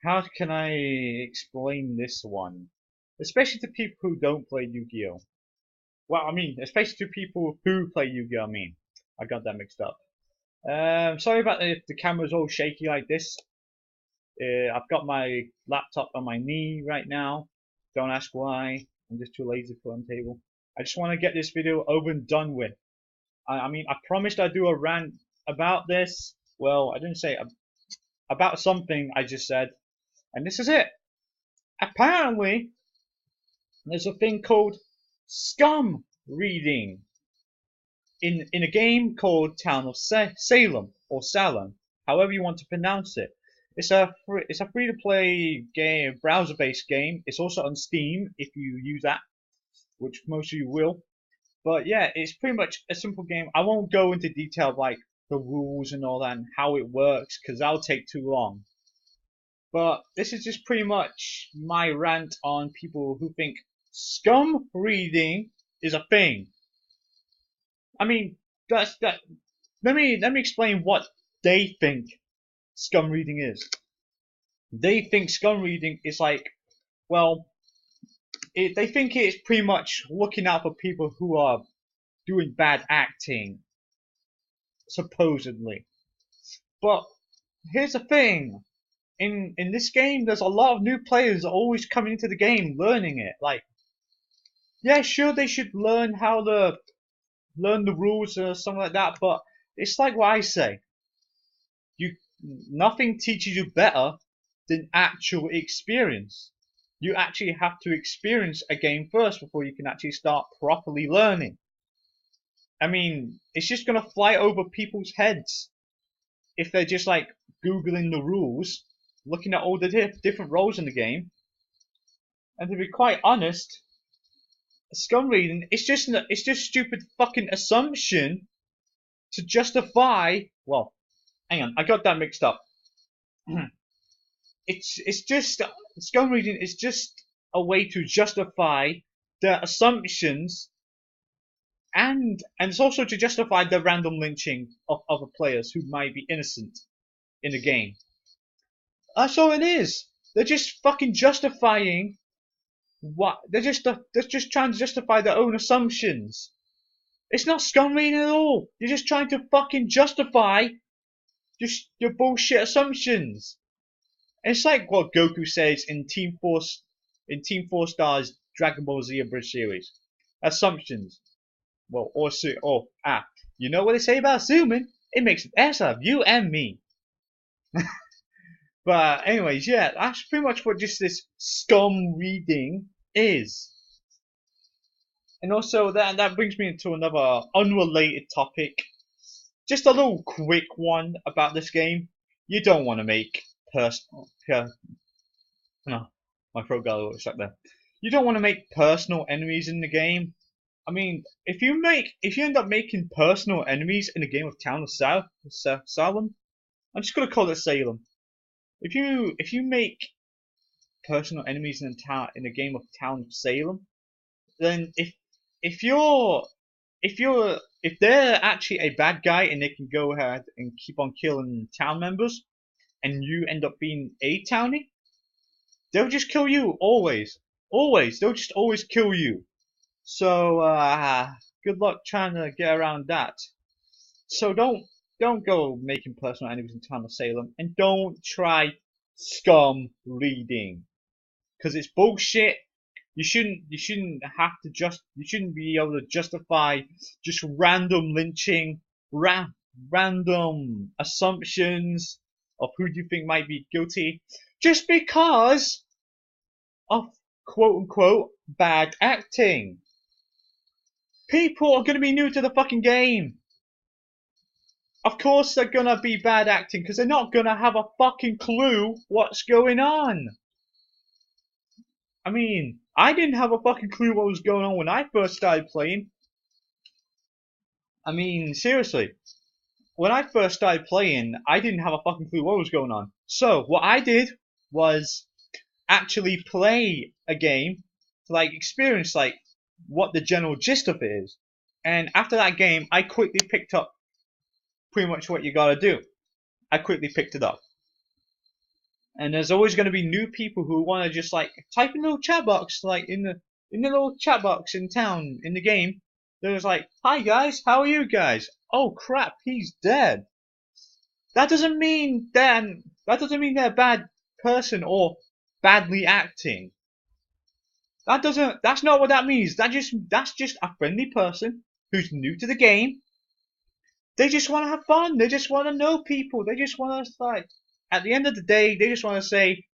How can I explain this one? Especially to people who don't play Yu-Gi-Oh! Well, I mean, especially to people who play Yu-Gi-Oh! I mean, I got that mixed up. Sorry about the camera's all shaky like this. I've got my laptop on my knee right now. Don't ask why. I'm just too lazy to put on the table. I just want to get this video over and done with. I mean, I promised I'd do a rant about this. Well, I didn't say about something. I just said, and this is it. Apparently, there's a thing called SCUM reading in a game called Town of Salem or Salem, however you want to pronounce it. It's a free to play game, browser based game. It's also on Steam if you use that, which most of you will. But yeah, it's pretty much a simple game. I won't go into detail like the rules and all that and how it works because that'll take too long. But this is just pretty much my rant on people who think scum reading is a thing. I mean, that's that. Let me explain what they think scum reading is. They think scum reading is like, well, they think it's pretty much looking out for people who are doing bad acting, supposedly. But here's the thing: in this game, there's a lot of new players always coming into the game, learning it. Like, yeah, sure, they should learn how to learn the rules or something like that. But it's like what I say: you nothing teaches you better than actual experience. You actually have to experience a game first before you can actually start properly learning. I mean, it's just gonna fly over people's heads if they're just like googling the rules, looking at all the different roles in the game. And to be quite honest, scum reading it's just stupid fucking assumption to justify. Well, hang on, I got that mixed up. It's just scum reading is just a way to justify the assumptions and it's also to justify the random lynching of other players who might be innocent in the game. That's all it is. They're just fucking justifying what they're just trying to justify their own assumptions. It's not scum reading at all. You're just trying to fucking justify just your bullshit assumptions. And it's like what Goku says in Team Four Stars Dragon Ball Z Bridge series. Assumptions. Well, you know what they say about assuming? It makes an ass of you and me. But anyways, yeah, that's pretty much what just this scum reading is. And also that brings me into another unrelated topic. Just a little quick one about this game. You don't want to make personal. No, my throat got a little stuck there. You don't want to make personal enemies in the game. I mean, if you end up making personal enemies in a game of Town of Salem, I'm just gonna call it Salem. If you make personal enemies in a game of Town of Salem, then if they're actually a bad guy and they can go ahead and keep on killing town members, and you end up being a townie, they'll just kill you always, always. They'll just always kill you. So good luck trying to get around that. So don't go making personal enemies in Town of Salem, and don't try scum reading because it's bullshit. You shouldn't be able to justify just random lynching, random assumptions of who you think might be guilty just because of quote unquote bad acting. People are gonna be new to the fucking game. Of course they're gonna be bad acting because they're not gonna have a fucking clue what's going on. I mean, I didn't have a fucking clue what was going on when I first started playing. I mean, seriously. When I first started playing, I didn't have a fucking clue what was going on. So, what I did was actually play a game to like experience like what the general gist of it is. And after that game, I quickly picked up pretty much what you gotta do. I quickly picked it up. And there's always going to be new people who want to just like type in a little chat box, like in the little chat box in town in the game. They're just like, "Hi guys, how are you guys? Oh crap, he's dead." That doesn't mean they're a bad person or badly acting. That's not what that means. That's just a friendly person who's new to the game. They just want to have fun. They just want to know people. They just want to like. At the end of the day, they just want to say,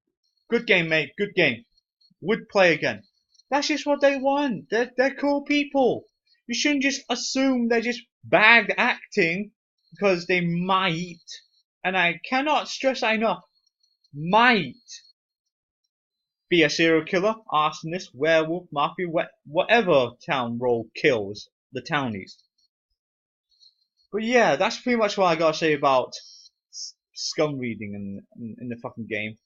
"Good game, mate. Good game. Would play again." That's just what they want. They're cool people. You shouldn't just assume they're just bad acting because they might. And I cannot stress that enough. Might be a serial killer, arsonist, werewolf, mafia, whatever town role kills the townies. But yeah, that's pretty much what I gotta say about scum reading in the fucking game.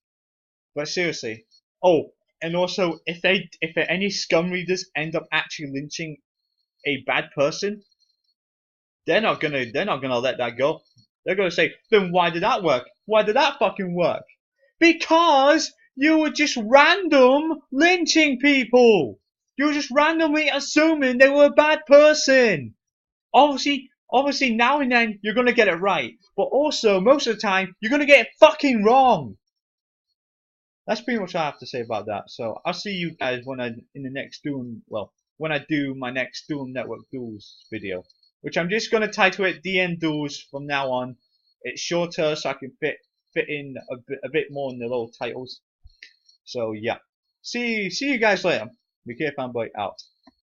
But seriously, oh, and also if any scum readers end up actually lynching a bad person, they're not gonna let that go. They're gonna say, then why did that work? Why did that fucking work? Because you were just random lynching people. You were just randomly assuming they were a bad person. Obviously now and then you're gonna get it right, but also most of the time you're gonna get it fucking wrong. That's pretty much what I have to say about that. So I'll see you guys when when I do my next Duel Network Duels video, which I'm just gonna title it DN Duels from now on. It's shorter, so I can fit in a bit more in the little titles. So yeah, see you guys later. Be careful, fanboy out.